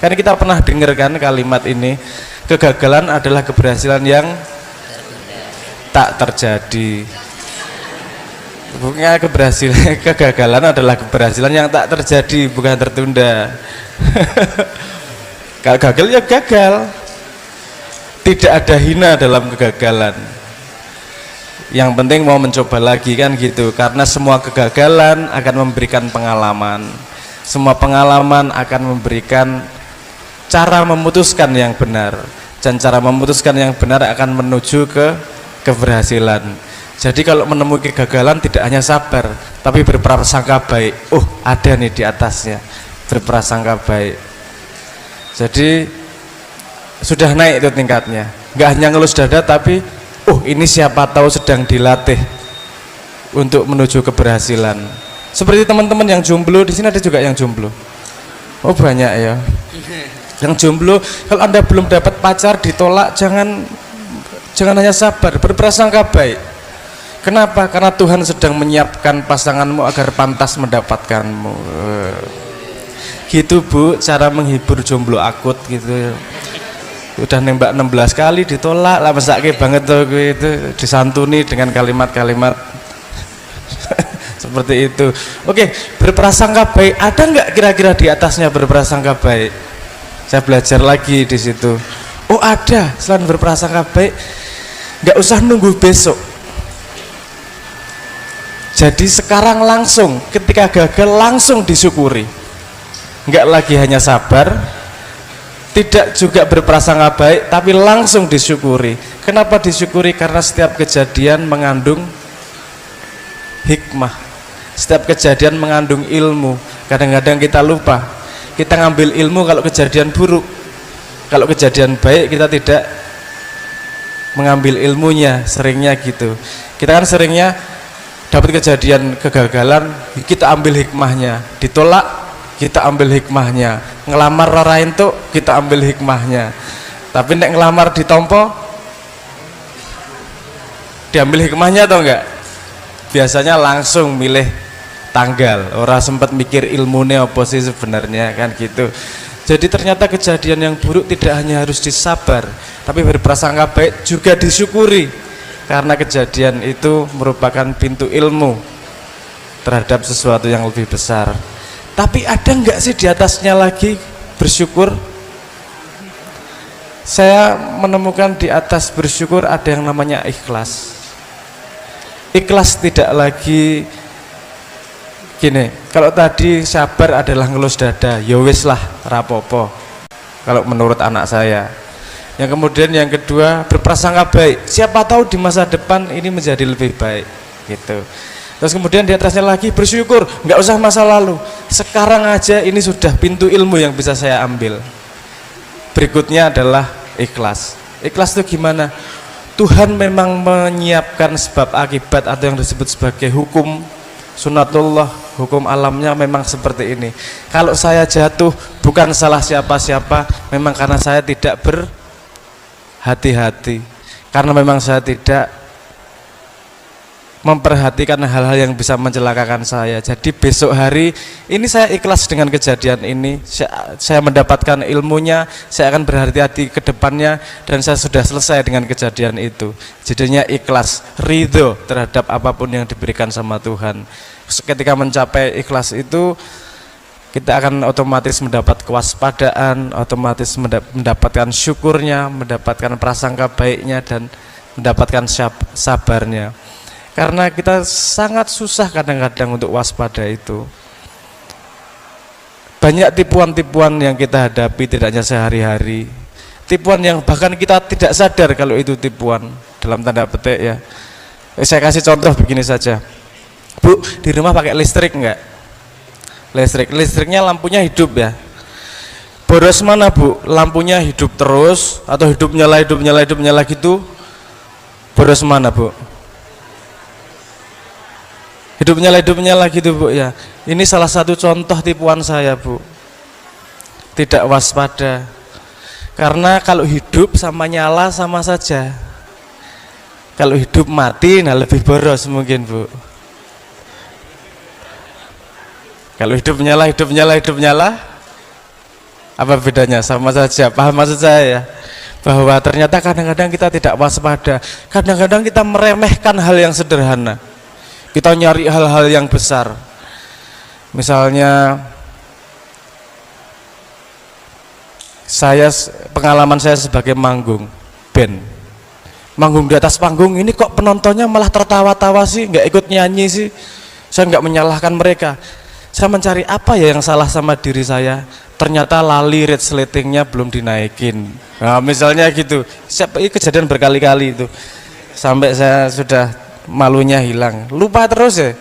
Karena kita pernah dengar kan kalimat ini, kegagalan adalah keberhasilan yang tak terjadi. Bukannya kegagalan adalah keberhasilan yang tak terjadi, bukan tertunda. Kalau gagal ya gagal. Tidak ada hina dalam kegagalan. Yang penting mau mencoba lagi kan gitu. Karena semua kegagalan akan memberikan pengalaman. Semua pengalaman akan memberikan cara memutuskan yang benar. Dan cara memutuskan yang benar akan menuju ke keberhasilan. Jadi kalau menemui kegagalan tidak hanya sabar, tapi berprasangka baik. Oh, ada nih di atasnya, berprasangka baik. Jadi sudah naik itu tingkatnya. Nggak hanya ngelus dada, tapi oh ini siapa tahu sedang dilatih untuk menuju keberhasilan. Seperti teman-teman yang jomblo di sini, ada juga yang jomblo. Oh banyak ya. Yang jomblo, kalau Anda belum dapat pacar ditolak, jangan hanya sabar, berprasangka baik. Kenapa? Karena Tuhan sedang menyiapkan pasanganmu agar pantas mendapatkanmu. Gitu Bu, cara menghibur jomblo akut gitu. Udah nembak 16 kali ditolak, lah mesake banget tuh itu, disantuni dengan kalimat-kalimat seperti itu. Oke, berprasangka baik. Ada nggak kira-kira di atasnya berprasangka baik? Saya belajar lagi di situ. Oh ada, selain berprasangka baik, nggak usah nunggu besok. Jadi sekarang langsung, ketika gagal langsung disyukuri. Enggak lagi hanya sabar, tidak juga berprasangka baik, tapi langsung disyukuri. Kenapa disyukuri? Karena setiap kejadian mengandung hikmah. Setiap kejadian mengandung ilmu. Kadang-kadang kita lupa. Kita ngambil ilmu kalau kejadian buruk. Kalau kejadian baik kita tidak mengambil ilmunya, seringnya gitu. Kita kan seringnya dapat kejadian kegagalan, kita ambil hikmahnya. Ditolak, kita ambil hikmahnya. Ngelamar orang itu, kita ambil hikmahnya. Tapi nek ngelamar ditompo, diambil hikmahnya atau enggak? Biasanya langsung milih tanggal. Orang sempat mikir ilmunya apa sih sebenarnya kan gitu. Jadi ternyata kejadian yang buruk tidak hanya harus disabar, tapi berprasangka baik juga disyukuri. Karena kejadian itu merupakan pintu ilmu terhadap sesuatu yang lebih besar. Tapi ada nggak sih di atasnya lagi bersyukur? Saya menemukan di atas bersyukur ada yang namanya ikhlas. Ikhlas tidak lagi gini, kalau tadi sabar adalah ngelus dada, ya wis lah rapopo kalau menurut anak saya. Yang kemudian yang kedua berprasangka baik, siapa tahu di masa depan ini menjadi lebih baik gitu. Terus kemudian di atasnya lagi bersyukur, nggak usah masa lalu, sekarang aja ini sudah pintu ilmu yang bisa saya ambil. Berikutnya adalah ikhlas. Ikhlas itu gimana? Tuhan memang menyiapkan sebab akibat atau yang disebut sebagai hukum sunatullah, hukum alamnya memang seperti ini. Kalau saya jatuh bukan salah siapa-siapa, memang karena saya tidak hati-hati, karena memang saya tidak memperhatikan hal-hal yang bisa mencelakakan saya. Jadi besok hari ini saya ikhlas dengan kejadian ini, saya mendapatkan ilmunya, saya akan berhati-hati ke depannya, dan saya sudah selesai dengan kejadian itu. Jadinya ikhlas, ridho terhadap apapun yang diberikan sama Tuhan. Ketika mencapai ikhlas itu, kita akan otomatis mendapat kewaspadaan, otomatis mendapatkan syukurnya, mendapatkan prasangka baiknya, dan mendapatkan sabarnya. Karena kita sangat susah kadang-kadang untuk waspada itu. Banyak tipuan-tipuan yang kita hadapi tidak hanya sehari-hari. Tipuan yang bahkan kita tidak sadar kalau itu tipuan, dalam tanda petik ya. Saya kasih contoh begini saja. Bu, di rumah pakai listrik enggak? Listriknya lampunya hidup ya. Boros mana Bu? Lampunya hidup terus atau hidup nyala gitu? Boros mana Bu? Hidup nyala gitu Bu ya. Ini salah satu contoh tipuan saya Bu. Tidak waspada. Karena kalau hidup sama nyala sama saja. Kalau hidup mati, nah lebih boros mungkin Bu. Kalau hidup nyala Apa bedanya? Sama saja. Paham maksud saya ya? Bahwa ternyata kadang-kadang kita tidak waspada, kadang-kadang kita meremehkan hal yang sederhana, kita nyari hal-hal yang besar. Misalnya pengalaman saya sebagai manggung band, manggung di atas panggung ini kok penontonnya malah tertawa-tawa sih, nggak ikut nyanyi sih. Saya nggak menyalahkan mereka, saya mencari apa ya yang salah sama diri saya. Ternyata lali resletingnya belum dinaikin. Nah, misalnya gitu. Ini kejadian berkali-kali itu. Sampai saya sudah malunya hilang. Lupa terus ya.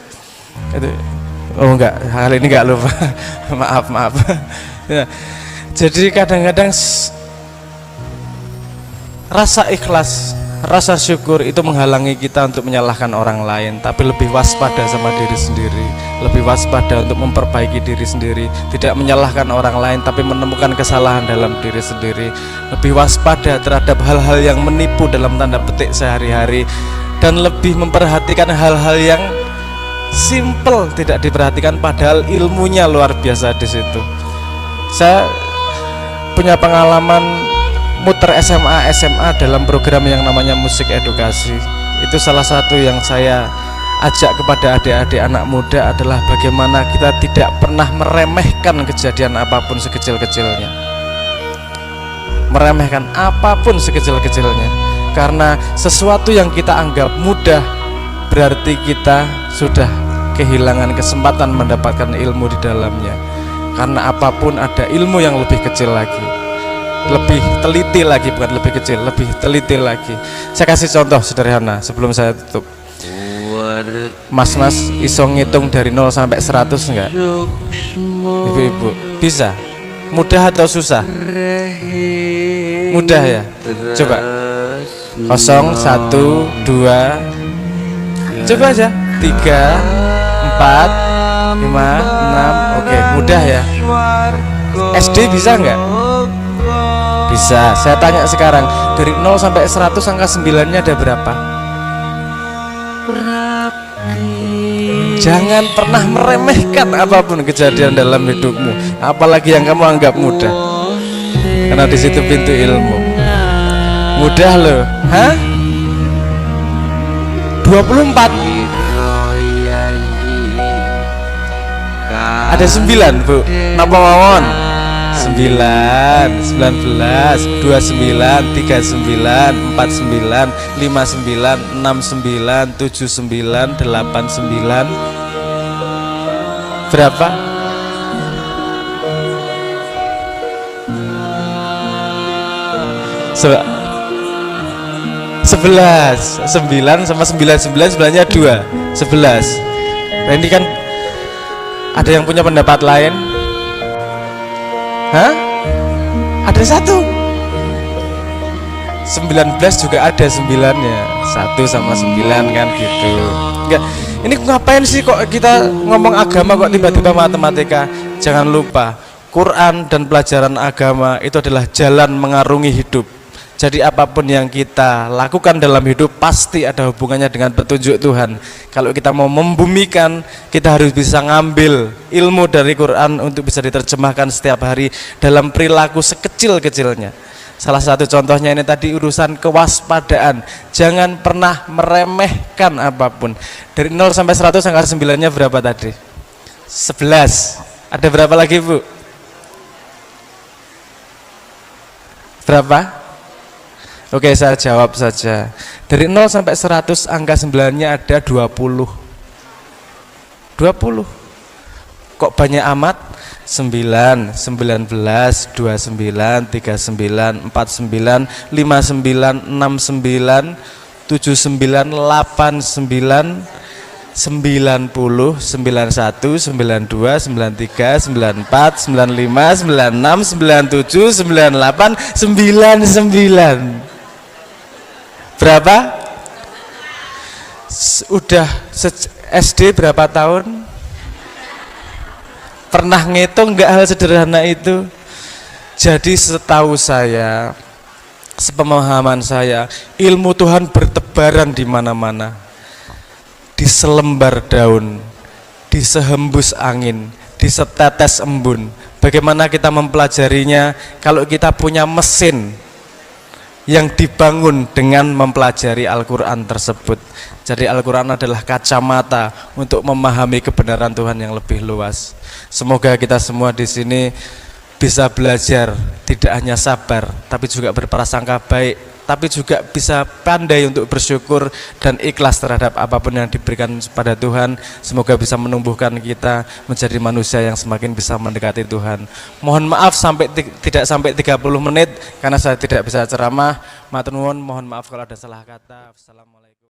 Gitu. Oh enggak, kali ini enggak lupa. maaf. Ya. Jadi kadang-kadang rasa ikhlas, rasa syukur itu menghalangi kita untuk menyalahkan orang lain, tapi lebih waspada sama diri sendiri, lebih waspada untuk memperbaiki diri sendiri, tidak menyalahkan orang lain tapi menemukan kesalahan dalam diri sendiri, lebih waspada terhadap hal-hal yang menipu dalam tanda petik sehari-hari, dan lebih memperhatikan hal-hal yang simple tidak diperhatikan padahal ilmunya luar biasa di situ. Saya punya pengalaman muter SMA dalam program yang namanya musik edukasi. Itu salah satu yang saya ajak kepada adik-adik anak muda adalah bagaimana kita tidak pernah meremehkan kejadian apapun sekecil-kecilnya, meremehkan apapun sekecil-kecilnya, karena sesuatu yang kita anggap mudah berarti kita sudah kehilangan kesempatan mendapatkan ilmu di dalamnya. Karena apapun ada ilmu yang lebih kecil lagi, lebih teliti lagi, bukan lebih kecil, lebih teliti lagi. Saya kasih contoh sederhana sebelum saya tutup. Mas iso ngitung dari 0 sampai 100 enggak? Ibu-ibu bisa? Mudah atau susah? Mudah ya? Coba 0, 1, 2, coba aja 3, 4, 5, 6. Oke, mudah ya. SD bisa enggak? Bisa. Saya tanya sekarang, dari 0 sampai 100 angka 9-nya ada berapa? Jangan pernah meremehkan apapun kejadian dalam hidupmu, apalagi yang kamu anggap mudah, karena di situ pintu ilmu. Mudah loh. Hah? 24. Ada 9 Bu. Napa mawon? 9, 19, 29, 39, 49, 59, 69, 79, 89. Berapa? Se 11, 9 sama 99, sebelahnya 2, 11. Nah, ini kan ada yang punya pendapat lain? Hah? Ada 1. 19 juga ada 9-nya. 1 sama 9 kan gitu. Enggak, ini ngapain sih kok kita ngomong agama kok tiba-tiba matematika? Jangan lupa, Quran dan pelajaran agama itu adalah jalan mengarungi hidup. Jadi apapun yang kita lakukan dalam hidup pasti ada hubungannya dengan petunjuk Tuhan. Kalau kita mau membumikan, kita harus bisa ngambil ilmu dari Quran untuk bisa diterjemahkan setiap hari dalam perilaku sekecil-kecilnya. Salah satu contohnya ini tadi urusan kewaspadaan. Jangan pernah meremehkan apapun. Dari 0 sampai 100 angka 9-nya berapa tadi? 11. Ada berapa lagi Bu? Berapa? Oke, saya jawab saja. Dari 0 sampai 100 angka 9-nya ada 20. 20. Kok banyak amat? 9, 19, 29, 39, 49, 59, 69, 79, 89, 90, 91, 92, 93, 94, 95, 96, 97, 98, 99. Berapa? Udah SD berapa tahun? Pernah ngitung nggak hal sederhana itu? Jadi setahu saya, sepemahaman saya, ilmu Tuhan bertebaran di mana-mana. Di selembar daun, di sehembus angin, di setetes embun, Bagaimana kita mempelajarinya? Kalau kita punya mesin yang dibangun dengan mempelajari Al-Quran tersebut. Jadi Al-Quran adalah kacamata untuk memahami kebenaran Tuhan yang lebih luas. Semoga kita semua di sini bisa belajar, tidak hanya sabar, tapi juga berprasangka baik, tapi juga bisa pandai untuk bersyukur dan ikhlas terhadap apapun yang diberikan pada Tuhan. Semoga bisa menumbuhkan kita menjadi manusia yang semakin bisa mendekati Tuhan. Mohon maaf tidak sampai 30 menit karena saya tidak bisa ceramah. Matur nuwun, mohon maaf kalau ada salah kata. Assalamualaikum.